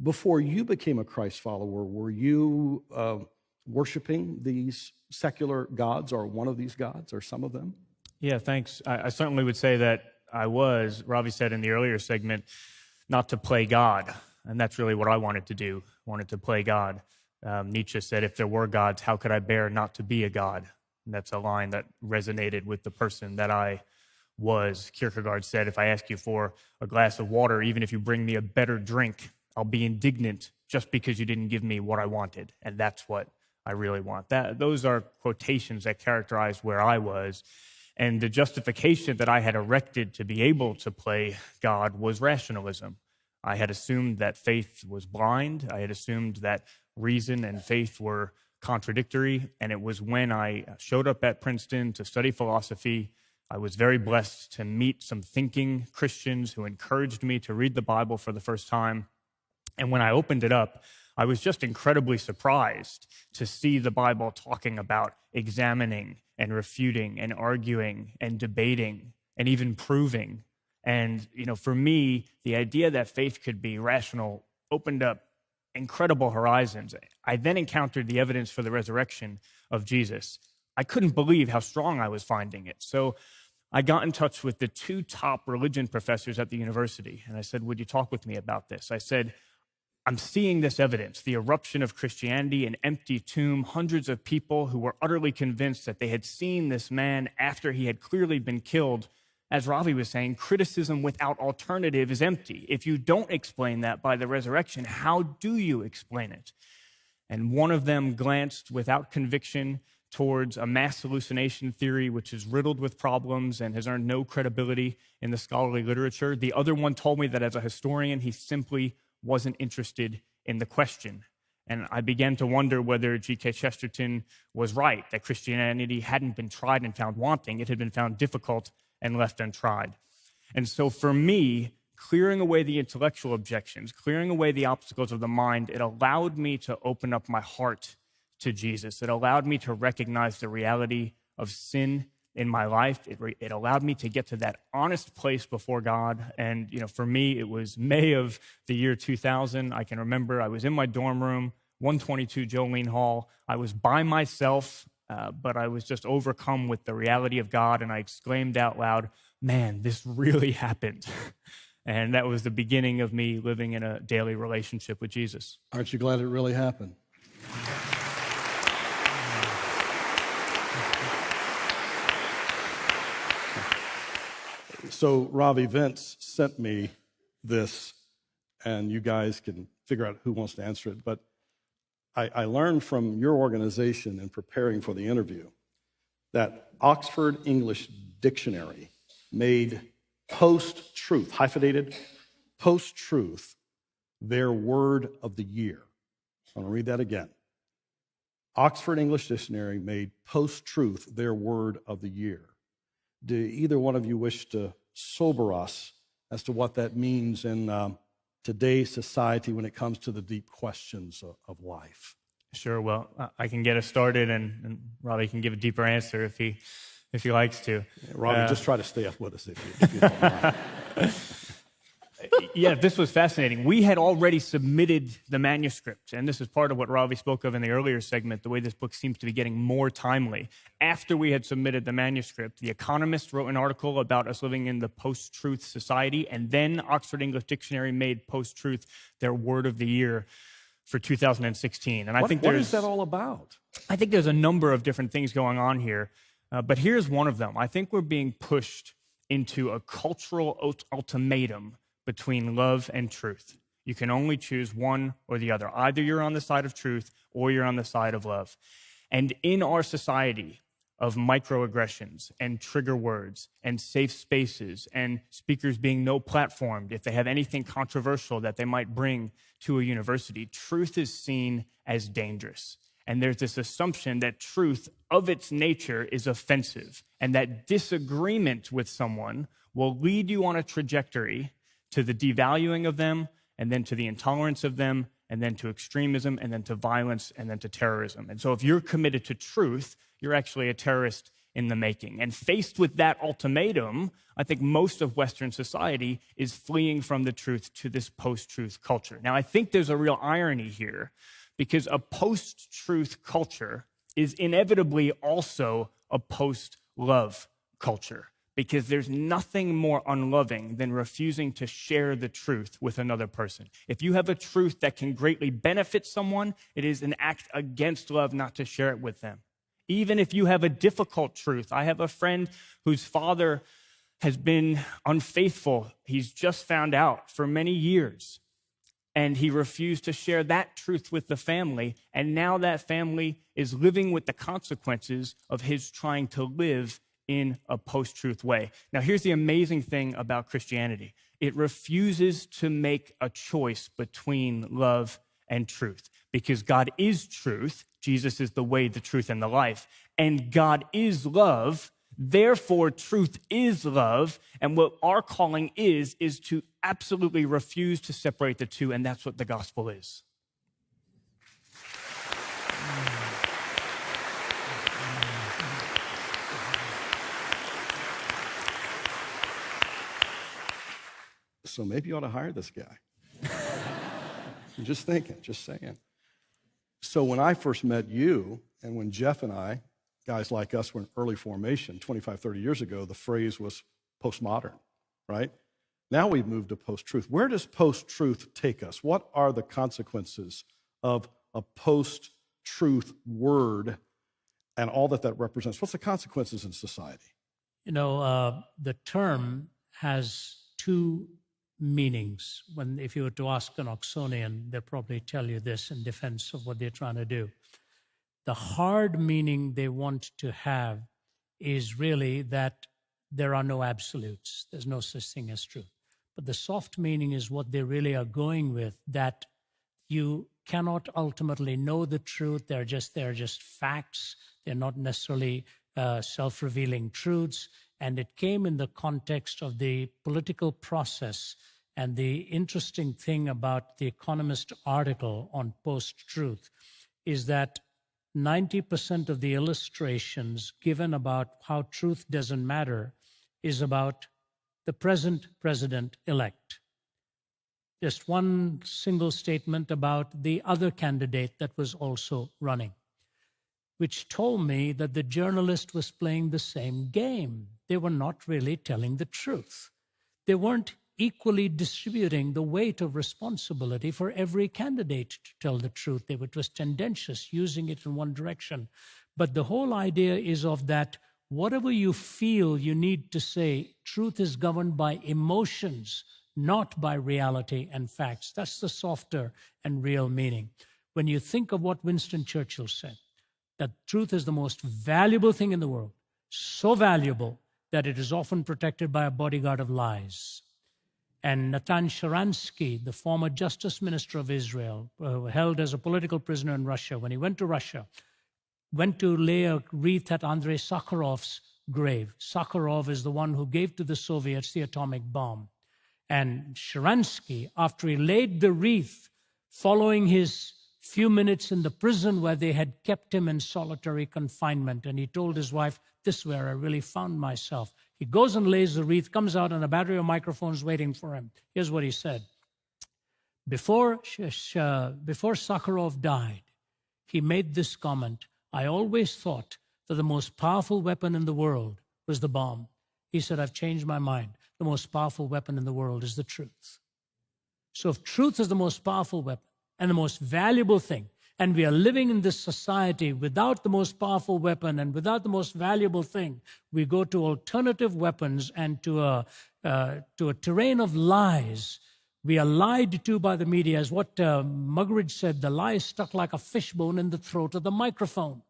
Before you became a Christ follower, were you worshiping these secular gods, or one of these gods, or some of them? Yeah, thanks. I certainly would say that I was. Ravi said in the earlier segment, not to play God. And that's really what I wanted to do, wanted to play God. Nietzsche said, if there were gods, how could I bear not to be a god? And that's a line that resonated with the person that I was. Kierkegaard said, if I ask you for a glass of water, even if you bring me a better drink, I'll be indignant just because you didn't give me what I wanted. And that's what I really want. Those are quotations that characterize where I was. And the justification that I had erected to be able to play God was rationalism. I had assumed that faith was blind. I had assumed that reason and faith were contradictory. And it was when I showed up at Princeton to study philosophy, I was very blessed to meet some thinking Christians who encouraged me to read the Bible for the first time. And when I opened it up, I was just incredibly surprised to see the Bible talking about examining and refuting and arguing and debating and even proving. And, for me, the idea that faith could be rational opened up incredible horizons. I then encountered the evidence for the resurrection of Jesus. I couldn't believe how strong I was finding it. So I got in touch with the 2 top religion professors at the university. And I said, would you talk with me about this? I said, I'm seeing this evidence, the eruption of Christianity, an empty tomb, hundreds of people who were utterly convinced that they had seen this man after he had clearly been killed. As Ravi was saying, criticism without alternative is empty. If you don't explain that by the resurrection, how do you explain it? And one of them glanced without conviction towards a mass hallucination theory, which is riddled with problems and has earned no credibility in the scholarly literature. The other one told me that as a historian, he simply wasn't interested in the question. And I began to wonder whether G.K. Chesterton was right, that Christianity hadn't been tried and found wanting. It had been found difficult and left untried. And so for me, clearing away the intellectual objections, clearing away the obstacles of the mind, it allowed me to open up my heart to Jesus. It allowed me to recognize the reality of sin in my life. It allowed me to get to that honest place before God. And, for me, it was May of the year 2000. I can remember I was in my dorm room, 122 Jolene Hall. I was by myself, but I was just overcome with the reality of God. And I exclaimed out loud, man, this really happened. And that was the beginning of me living in a daily relationship with Jesus. Aren't you glad it really happened? So Ravi, Vince sent me this, and you guys can figure out who wants to answer it. But I learned from your organization in preparing for the interview that Oxford English Dictionary made post-truth, hyphenated, post-truth, their word of the year. I'm going to read that again. Oxford English Dictionary made post-truth their word of the year. Do either one of you wish to sober us as to what that means in today's society when it comes to the deep questions of life? Sure. Well, I can get us started, and Ravi can give a deeper answer if he likes to. Yeah, Ravi, just try to stay up with us if you don't mind. Yeah, this was fascinating. We had already submitted the manuscript, and this is part of what Ravi spoke of in the earlier segment, the way this book seems to be getting more timely. After we had submitted the manuscript, The Economist wrote an article about us living in the post-truth society, and then Oxford English Dictionary made post-truth their word of the year for 2016. And I think what is that all about? I think there's a number of different things going on here, but here's one of them. I think we're being pushed into a cultural ultimatum between love and truth. You can only choose one or the other. Either you're on the side of truth or you're on the side of love. And in our society of microaggressions and trigger words and safe spaces and speakers being no platformed if they have anything controversial that they might bring to a university, truth is seen as dangerous. And there's this assumption that truth of its nature is offensive and that disagreement with someone will lead you on a trajectory to the devaluing of them, and then to the intolerance of them, and then to extremism, and then to violence, and then to terrorism. And so if you're committed to truth, you're actually a terrorist in the making. And faced with that ultimatum, I think most of Western society is fleeing from the truth to this post-truth culture. Now, I think there's a real irony here, because a post-truth culture is inevitably also a post-love culture, because there's nothing more unloving than refusing to share the truth with another person. If you have a truth that can greatly benefit someone, it is an act against love not to share it with them. Even if you have a difficult truth. I have a friend whose father has been unfaithful. He's just found out for many years. And he refused to share that truth with the family. And now that family is living with the consequences of his trying to live in a post-truth way. Now, here's the amazing thing about Christianity. It refuses to make a choice between love and truth, because God is truth. Jesus is the way, the truth, and the life. And God is love. Therefore, truth is love. And what our calling is to absolutely refuse to separate the two. And that's what the gospel is. So maybe you ought to hire this guy. I'm just thinking, just saying. So when I first met you, and when Jeff and I, guys like us, were in early formation 25, 30 years ago, the phrase was postmodern, right? Now we've moved to post-truth. Where does post-truth take us? What are the consequences of a post-truth word and all that represents? What's the consequences in society? You know, the term has two meanings. If you were to ask an Oxonian, they'll probably tell you this in defense of what they're trying to do. The hard meaning they want to have is really that there are no absolutes. There's no such thing as truth. But the soft meaning is what they really are going with, that you cannot ultimately know the truth. They're just facts. They're not necessarily self-revealing truths. And it came in the context of the political process. And the interesting thing about the Economist article on post-truth is that 90% of the illustrations given about how truth doesn't matter is about the present president-elect. Just one single statement about the other candidate that was also running, which told me that the journalist was playing the same game. They were not really telling the truth. They weren't equally distributing the weight of responsibility for every candidate to tell the truth. It was tendentious, using it in one direction. But the whole idea is of that whatever you feel you need to say, truth is governed by emotions, not by reality and facts. That's the softer and real meaning. When you think of what Winston Churchill said, that truth is the most valuable thing in the world, so valuable that it is often protected by a bodyguard of lies. And Natan Sharansky, the former justice minister of Israel, held as a political prisoner in Russia, when he went to Russia, went to lay a wreath at Andrei Sakharov's grave. Sakharov is the one who gave to the Soviets the atomic bomb. And Sharansky, after he laid the wreath, following his few minutes in the prison where they had kept him in solitary confinement, and he told his wife, "This is where I really found myself." He goes and lays the wreath, comes out, and a battery of microphones waiting for him. Here's what he said. Before Sakharov died, he made this comment: "I always thought that the most powerful weapon in the world was the bomb." He said, "I've changed my mind. The most powerful weapon in the world is the truth." So if truth is the most powerful weapon and the most valuable thing, and we are living in this society without the most powerful weapon and without the most valuable thing, we go to alternative weapons and to a terrain of lies. We are lied to by the media. As what Muggeridge said, the lie is stuck like a fishbone in the throat of the microphone.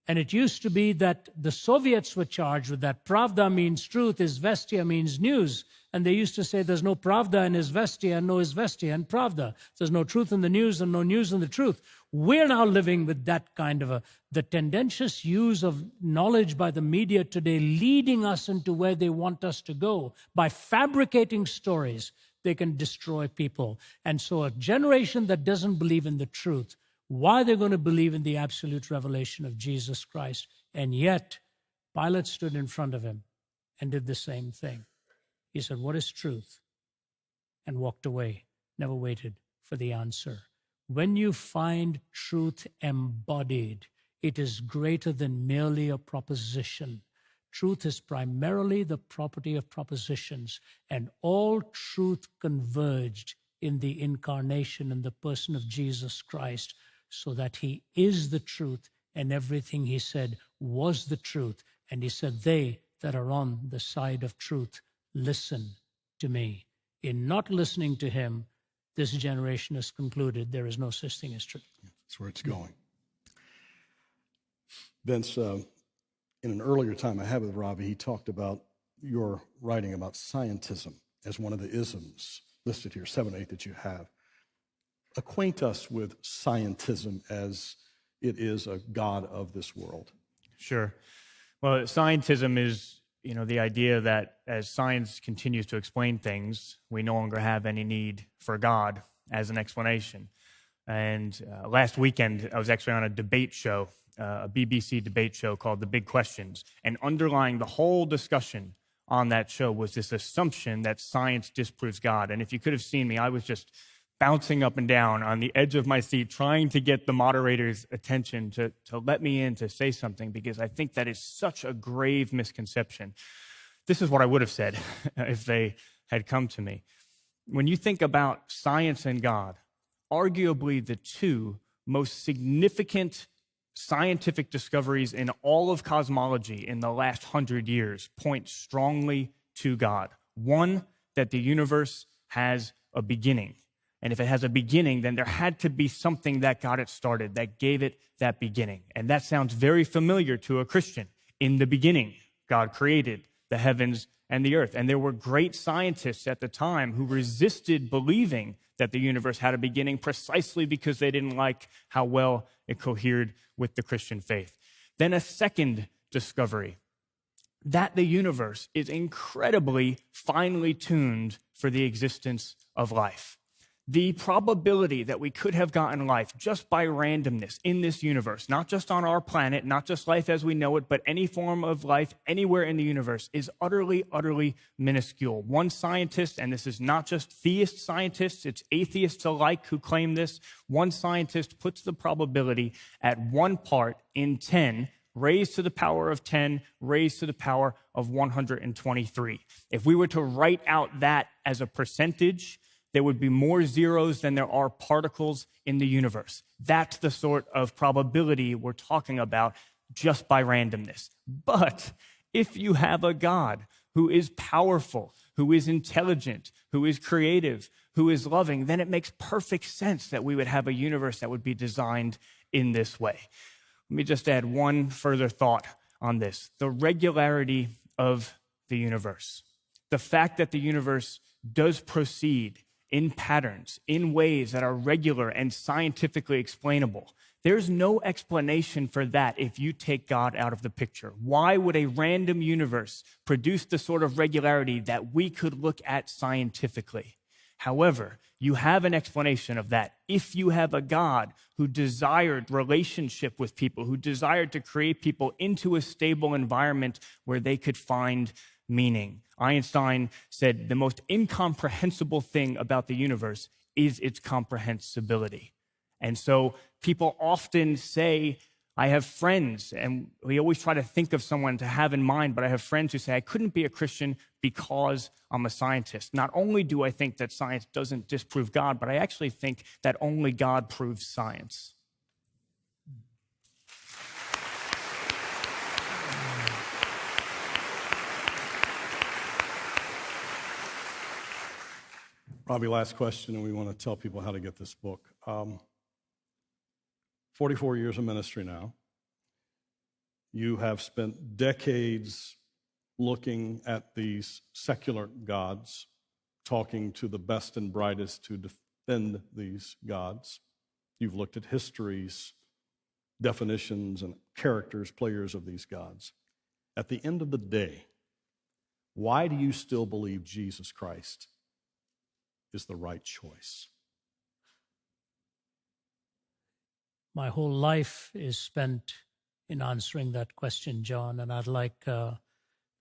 And it used to be that the Soviets were charged with that. Pravda means truth, izvestia means news. And they used to say there's no pravda in izvestia and no izvestia in pravda. There's no truth in the news and no news in the truth. We're now living with that kind of the tendentious use of knowledge by the media today, leading us into where they want us to go. By fabricating stories, they can destroy people. And so a generation that doesn't believe in the truth, why they're going to believe in the absolute revelation of Jesus Christ. And yet, Pilate stood in front of him and did the same thing. He said, "What is truth?" and walked away, never waited for the answer. When you find truth embodied, it is greater than merely a proposition. Truth is primarily the property of propositions, and all truth converged in the incarnation in the person of Jesus Christ, so that he is the truth, and everything he said was the truth. And he said, "They that are on the side of truth, listen to me." In not listening to him, this generation has concluded there is no such thing as truth. That's where it's going. Vince, in an earlier time I had with Ravi, he talked about your writing about scientism as one of the isms listed here, 7 or 8 that you have. Acquaint us with scientism as it is a god of this world. Sure. Well, scientism is, the idea that as science continues to explain things, we no longer have any need for God as an explanation. And last weekend, I was actually on a debate show, a BBC debate show called The Big Questions. And underlying the whole discussion on that show was this assumption that science disproves God. And if you could have seen me, I was just bouncing up and down on the edge of my seat, trying to get the moderator's attention to let me in to say something, because I think that is such a grave misconception. This is what I would have said if they had come to me. When you think about science and God, arguably the two most significant scientific discoveries in all of cosmology in the last 100 years point strongly to God. One, that the universe has a beginning. And if it has a beginning, then there had to be something that got it started, that gave it that beginning. And that sounds very familiar to a Christian. In the beginning, God created the heavens and the earth. And there were great scientists at the time who resisted believing that the universe had a beginning precisely because they didn't like how well it cohered with the Christian faith. Then a second discovery, that the universe is incredibly finely tuned for the existence of life. The probability that we could have gotten life just by randomness in this universe, not just on our planet, not just life as we know it, but any form of life anywhere in the universe, is utterly, utterly minuscule. One scientist, and this is not just theist scientists, it's atheists alike who claim this, one scientist puts the probability at 1 part in 10, raised to the power of 10, raised to the power of 123. If we were to write out that as a percentage, there would be more zeros than there are particles in the universe. That's the sort of probability we're talking about just by randomness. But if you have a God who is powerful, who is intelligent, who is creative, who is loving, then it makes perfect sense that we would have a universe that would be designed in this way. Let me just add one further thought on this. The regularity of the universe. The fact that the universe does proceed in patterns, in ways that are regular and scientifically explainable. There's no explanation for that if you take God out of the picture. Why would a random universe produce the sort of regularity that we could look at scientifically? However, you have an explanation of that if you have a God who desired relationship with people, who desired to create people into a stable environment where they could find meaning. Einstein said the most incomprehensible thing about the universe is its comprehensibility. And so people often say, I have friends, and we always try to think of someone to have in mind, but I have friends who say, I couldn't be a Christian because I'm a scientist. Not only do I think that science doesn't disprove God, but I actually think that only God proves science. Robbie, last question, and we want to tell people how to get this book. 44 years of ministry now. You have spent decades looking at these secular gods, talking to the best and brightest to defend these gods. You've looked at histories, definitions, and characters, players of these gods. At the end of the day, why do you still believe Jesus Christ is the right choice? My whole life is spent in answering that question, John, and I'd like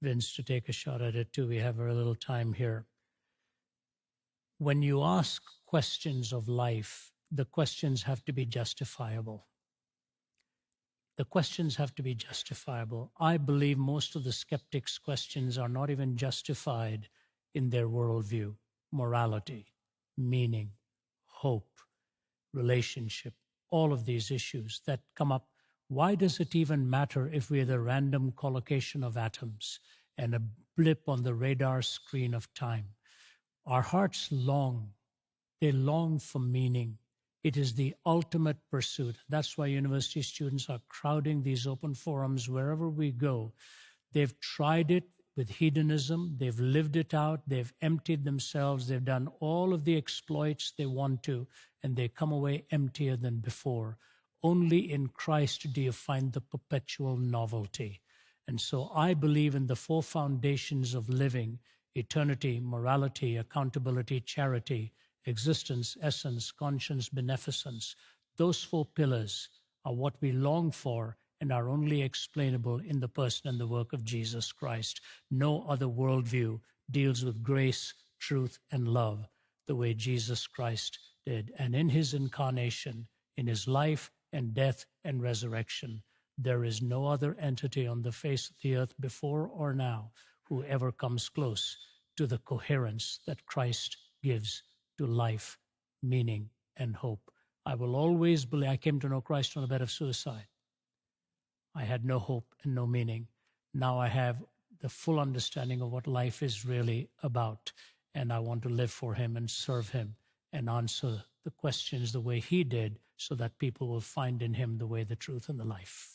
Vince to take a shot at it too. We have a little time here. When you ask questions of life, the questions have to be justifiable. The questions have to be justifiable. I believe most of the skeptics' questions are not even justified in their worldview. Morality, meaning, hope, relationship, all of these issues that come up. Why does it even matter if we're the random collocation of atoms and a blip on the radar screen of time? Our hearts long. They long for meaning. It is the ultimate pursuit. That's why university students are crowding these open forums wherever we go. They've tried it with hedonism. They've lived it out. They've emptied themselves. They've done all of the exploits they want to, and they come away emptier than before. Only in Christ do you find the perpetual novelty. And so I believe in the four foundations of living: eternity, morality, accountability, charity, existence, essence, conscience, beneficence. Those four pillars are what we long for and are only explainable in the person and the work of Jesus Christ. No other worldview deals with grace, truth, and love the way Jesus Christ did. And in his incarnation, in his life and death and resurrection, there is no other entity on the face of the earth before or now who ever comes close to the coherence that Christ gives to life, meaning, and hope. I will always believe. I came to know Christ on a bed of suicide. I had no hope and no meaning. Now I have the full understanding of what life is really about, and I want to live for him and serve him and answer the questions the way he did, so that people will find in him the way, the truth, and the life.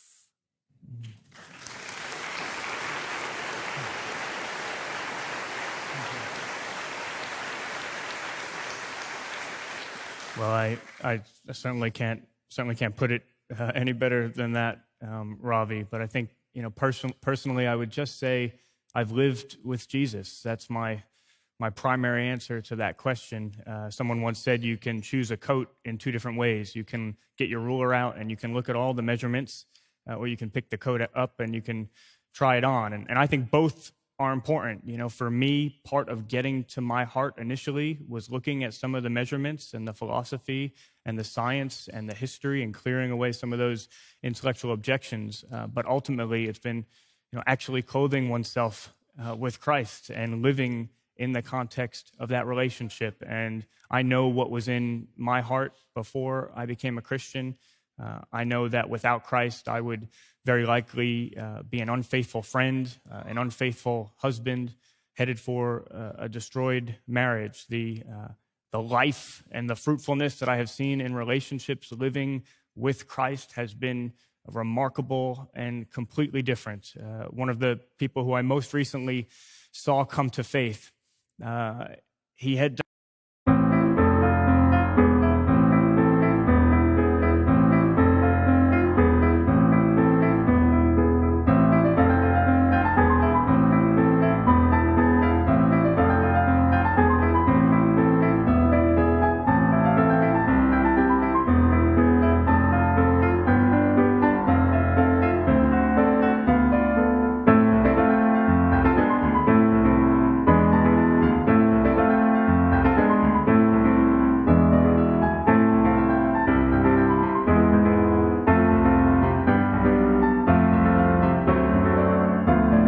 Well, I certainly can't put it any better than that, Ravi. But I think, personally, I would just say I've lived with Jesus. That's my primary answer to that question. Someone once said you can choose a coat in two different ways. You can get your ruler out and you can look at all the measurements, or you can pick the coat up and you can try it on. And I think both are important. For me, part of getting to my heart initially was looking at some of the measurements and the philosophy and the science and the history and clearing away some of those intellectual objections. But ultimately, it's been, actually clothing oneself with Christ and living in the context of that relationship. And I know what was in my heart before I became a Christian. I know that without Christ, I would very likely be an unfaithful friend, an unfaithful husband, headed for a destroyed marriage. The life and the fruitfulness that I have seen in relationships living with Christ has been remarkable and completely different. One of the people who I most recently saw come to faith, he had